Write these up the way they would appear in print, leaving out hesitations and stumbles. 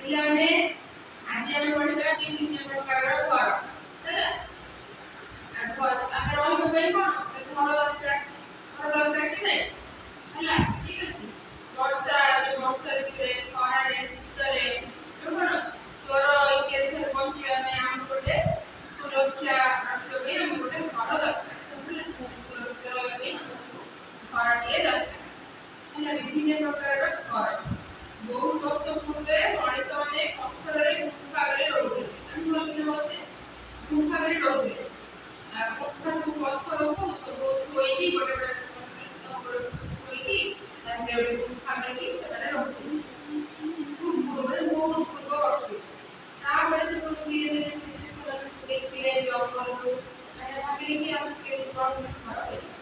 ପିଲାମାନେ ଆଜି ଆମେ ପଢିବା ବିଭିନ୍ନ ପ୍ରକାରର ଘର ହେଲା। ଆମେ ରହିବା ପାଇଁ କଣ ଘର ଦରକାର କି ନାହିଁ ହେଲା। ଠିକ ଅଛି। ବର୍ଷା ଋତୁରେ ଖରାରେ ଶୀତରେ କଣ ଜ୍ୱର ଇତ୍ୟାଦି ଠାରୁ ବଞ୍ଚିବା ପାଇଁ ଆମକୁ ଗୋଟେ ସୁରକ୍ଷା ରଖିବା ପାଇଁ ଆମକୁ ଗୋଟେ ଘର ଦରକାର। ସୁରକ୍ଷା ରହିବା ପାଇଁ ଆମକୁ ଘରଟିଏ ଦରକାର ହେଲା। ବିଭିନ୍ନ ପ୍ରକାରର ଘର। ବହୁତ ବର୍ଷ ପୂର୍ବେ ମଣିଷମାନେ ପଥରରେ ଗୁମ୍ଫାରେ ରହୁଥିଲେ। ଗୁମ୍ଫାରେ ରହୁଥିଲେ। ଗୁମ୍ଫା ସବୁ ପଥରକୁ ସବୁ ଥୋଇକି ଗୋଟେ ଥୋଇକି ତାପରେ ଗୋଟେ ଗୁମ୍ଫା କରିକି ସେମାନେ ରହୁଥିଲେ। ବହୁତ ପୂର୍ବ ବର୍ଷ। ତାପରେ ସବୁ ଧୀରେ ଧୀରେ ସେମାନେ ଦେଖିଲେ ଜଙ୍ଗଲରୁ ଭାବିଲେ କି ଆମେ କେମିତି କଣ ଘର କରିବା।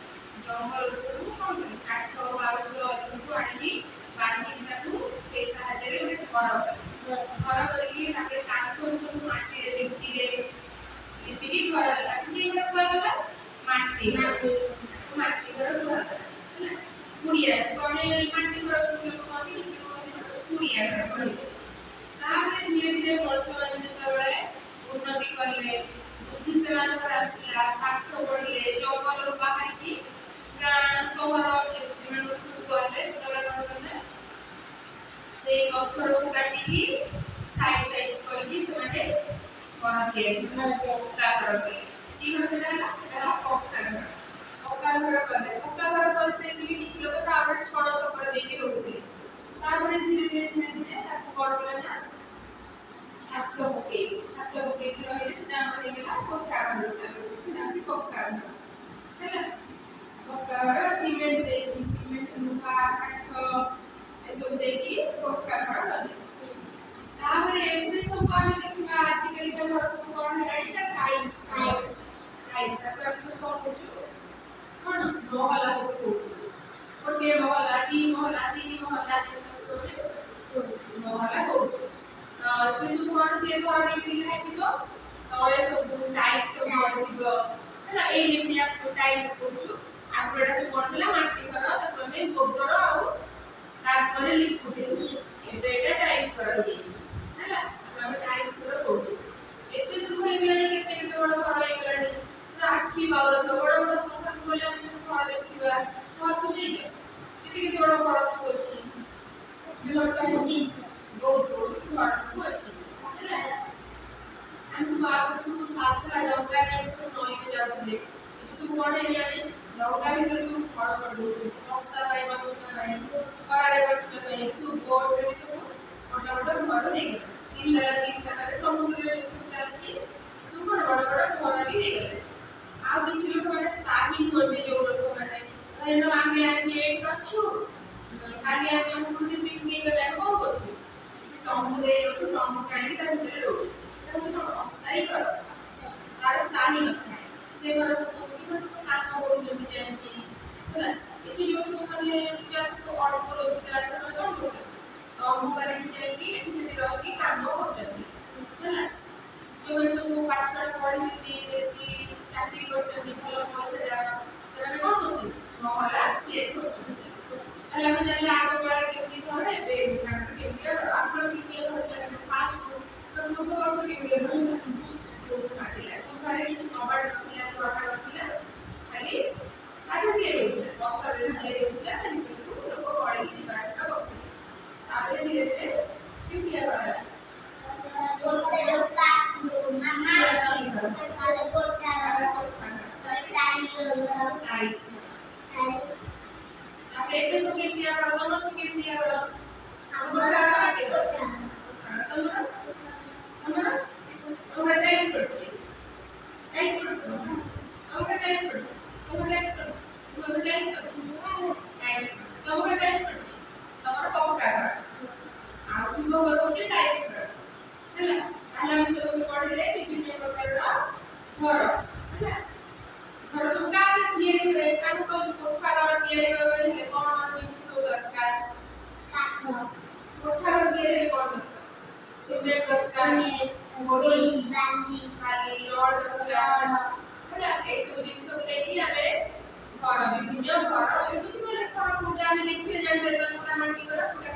ଜଙ୍ଗଲରୁ ସବୁ କଣ କଲେ କାଠ ବାଉଁଶ ସବୁ ଆଣିକି ବାନ୍ଧିକି ତାକୁ ସେଇ ସାହାଯ୍ୟରେ ଗୋଟେ ଘର କଲେ। ଘର କରିକି ତାପରେ କାଠ ସବୁ ମାଟିରେ ଲିପିକି ଘର ହେଲା। ତାକୁ କିଏ ଘର କୁହାଗଲା? ମାଟି ଘର। ମାଟି ଘର କୁହାଗଲା ହେଲା। କୁଡ଼ିଆ ଆମେ ମାଟି ଘର କିଛି ଲୋକ କହନ୍ତି, କିଛି ଲୋକ କହନ୍ତି କୁଡ଼ିଆ ଘର କହିଲେ। ତାପରେ ଧୀରେ ଧୀରେ ମଣିଷମାନେ ଯେତେବେଳେ ଉନ୍ନତି କଲେ, ବୁଦ୍ଧି ସେମାନଙ୍କର ଆସିଲା, ପାଠ ପଢିଲେ, ଜଙ୍ଗଲରୁ ବାହାରିକି ଗାଁ ସହର ଏମାନଙ୍କୁ ସବୁ ଗଲେ, ସେତେବେଳେ କଣ କଲେ ସେଇ ପଥରକୁ କାଟିକି ସାଇଜ କରିକି ସେମାନେ ଘର ତିଆରି କଲେ। ପକ୍କା ଘର କଲେ। କି ଘର ସେଟା ହେଲା? ସେଟା ହେଲା ପକ୍କା ଘର। ପକ୍କା ଘର କଲେ। ପକ୍କା ଘର କରିସାରିକି ବି କିଛି ଲୋକ ତାପରେ ଛଣ ଛପର ଦେଇକି ରହୁଥିଲେ। ତାପରେ ଧୀରେ ଧୀରେ ତାକୁ କଣ କଲେ ନା ଛାତ ପକେଇକି ରହିଲେ। ସେଟା ଆମର ହେଇଗଲା ପକ୍କା ଘର। ସେଟା ହେଉଛି ପକ୍କା ଘର ହେଲା। ପକ୍କା ଘର ସିମେଣ୍ଟ ଲୁହା କାଠ ଏସବୁ ଦେଇକି ପକ୍କା ଘର କଲେ। ତାପରେ ଏବେ ସବୁ ଆମେ ଦେଖିବା ଆଜିକାଲିକା ଘର ସବୁ କଣ ହେଲାଣି ନା ଟାଇଲ୍ସ ତାକୁ ଆମେ ସବୁ କଣ କହୁଛୁ? କଣ ମହଲା ସବୁ କହୁଛୁ। ଗୋଟିଏ ମହଲା, ଦି ମହଲା, ତିନି ମହଲା ମହଲା କହୁଛୁ। ସେ ସବୁ କଣ ସେ ଘର କେମିତି ହେଇଥିବ? ତଳେ ସବୁ ଟାଇଲ୍ସ ସବୁ ପଡ଼ିଥିବ ହେଲା। ଏଇ ଯେମିତି ଆମେ ଟାଇଲ୍ସ କହୁଛୁ। ଆଗରୁ ଏଟା ସବୁ କଣ ଥିଲା? ମାଟି ଘର। ତାକୁ ଆମେ ଗୋବର ଆଉ କାଦୁଅରେ ଲିପୁଥିଲୁ। ଏବେ ଏଟା ଟାଇଲ୍ସ ଘର ହେଇଯାଇଛି ହେଲା। ଆମେ ଟାଇଲ୍ସ ଘର କହୁଛୁ। ଏବେ ସବୁ ହେଇଗଲାଣି କେତେ ବଡ଼ ଘର ହେଇଗଲାଣି। ଆଖି ପାଉନଥିବ। ବଡ଼ ବଡ଼ ସହରକୁ ଗଲେ ଆମେ ସବୁ ଘର ଦେଖିଥିବା। ସହର ସବୁ ଯାଇଛ? କେତେ ବଡ଼ ଘର ସବୁ ଅଛି। ବହୁତ ଘର ସବୁ ଅଛି ହେଲା। ଆମେ ସବୁ ଆଗରୁ ସବୁ ସାଧା ଡଙ୍ଗା ନେଇକି ସବୁ ନଈରେ ଯାଉଥିଲେ। ଏବେ ସବୁ କଣ ହେଇଗଲାଣି? ଡଙ୍ଗା ଭିତରେ ସବୁ ଘର କରିଦଉଛନ୍ତି। ବର୍ଷା ପାଇଁ ବଞ୍ଚିବା ପାଇଁ, ଖରାରେ ବଞ୍ଚିବା ପାଇଁ ସବୁ ବୋଟରେ ସବୁ ବଡ଼ ଘର ହେଇଗଲା। ତିନି ତାଲାରେ ସମୁଦ୍ରରେ ସବୁ ଚାଲିଛି। ସବୁ ବଡ଼ ଘର ବି ହେଇଗଲାଣି। ଆଉ କିଛି ଲୋକମାନେ ସ୍ଥାୟୀ ହୁଅନ୍ତି। ଯୋଉ ଲୋକମାନେ ଧରିନିଅ ଆମେ ଆଜି ଏଇଠି ଅଛୁ, କାଲି ଆମେ ଆମକୁ ପିକନିକ୍ ଗଲେ ଆମେ କଣ କରୁଛୁ? କିଛି ତମ୍ବୁ ଦେଇଯାଉଛୁ, ତମ୍ବୁ ଟାଣିକି ତା ଭିତରେ ରହୁଛୁ। ସେଟା ଗୋଟେ ଅସ୍ଥାୟୀ ଘର। ତାର ସ୍ଥାୟୀ ନଥାଏ। ସେ ଘର ସବୁ କାମ କରୁଛନ୍ତି ଯେମିତି ହେଲା। କିଛି ଯୋଉ ସବୁ ମାନେ ସବୁ ଅଳ୍ପ ରୋଜଗାର ସେମାନେ କଣ କରୁଛନ୍ତି? ତମ୍ବୁ ପାରିକି ଯାଇକି ଏଠି ସେଠି ରହିକି କାମ କରୁଛନ୍ତି ହେଲା। ଯୋଉମାନେ ସବୁ ପାଠଶାଠ ପଢିଛନ୍ତି, ବେଶୀ ଚାକିରି କରିଛନ୍ତି, ଭଲ ପଇସା ଯାହାର, ସେମାନେ କଣ କରୁଛନ୍ତି? ମହଲା ତିଆରି କରୁଛନ୍ତି। ତାହେଲେ ଆମେ ଜାଣିଲେ ଆଗ କାଳରେ କେମିତି ଘର, ଏବେ କେମିତିଆ ଘର। ଆମର କେମିତିଆ ଘର ଥିଲା? ପୂର୍ବ ବର୍ଷ କେମିତିଆ ଘର ଥିଲା? ଗୁମ୍ଫାରେ କିଛି କବାଟ ନଥିଲା, ଝରକା ନଥିଲା, ଖାଲି କାଠ ତିଆରି ହେଉଥିଲା, ପଥରରେ ତିଆରି ହେଉଥିଲା। ତା ଭିତରକୁ ଲୋକ ଗଳିକି ଯିବା ଆସିବା କରୁଥିଲେ। ତାପରେ ଧୀରେ ଧୀରେ କେମିତିଆ ଘର ହେଲା? ଏବେ ସବୁ କେମିତିଆ ଘର? ତମର ସବୁ କେମିତିଆ ଘର? ତମର ଟାଇଲ୍ସ ପଡିଛି। ତମର ପକ୍କା ଘର। ଆଉ ଶୁଭଙ୍କର ହଉଛି ଟାଇଲ୍ସ ଘର ହେଲା। ତାହେଲେ ଆମେ ସବୁ ପଢିଲେ ବିଭିନ୍ନ ପ୍ରକାରର ଘର ହେଲା। ଘର ସବୁ କାହା ତିଆରି ହୁଏ? ତାକୁ କହିବୁ କୋଠା ଘର ତିଆରି ହେବା ପାଇଁ ହେଲେ କଣ ଜିନିଷ ସବୁ ଦରକାର? କାଠ। କୋଠା ଘର ତିଆରି ହେଲେ କଣ ଦରକାର? ସିମେଣ୍ଟ ଦରକାର, ଗୋଡ଼ି, ବାଲି, ରଡ୍ ଦରକାର ହେଲା। ଏଇସବୁ ଜିନିଷକୁ ଦେଇକି ଆମେ ଘର, ବିଭିନ୍ନ ଘର, କିଛି ଘର କୋଉଟା ଆମେ ଦେଖିଲେ ଜାଣିପାରିବା କୋଉଟା ମାଟି ଘର, କୋଉଟା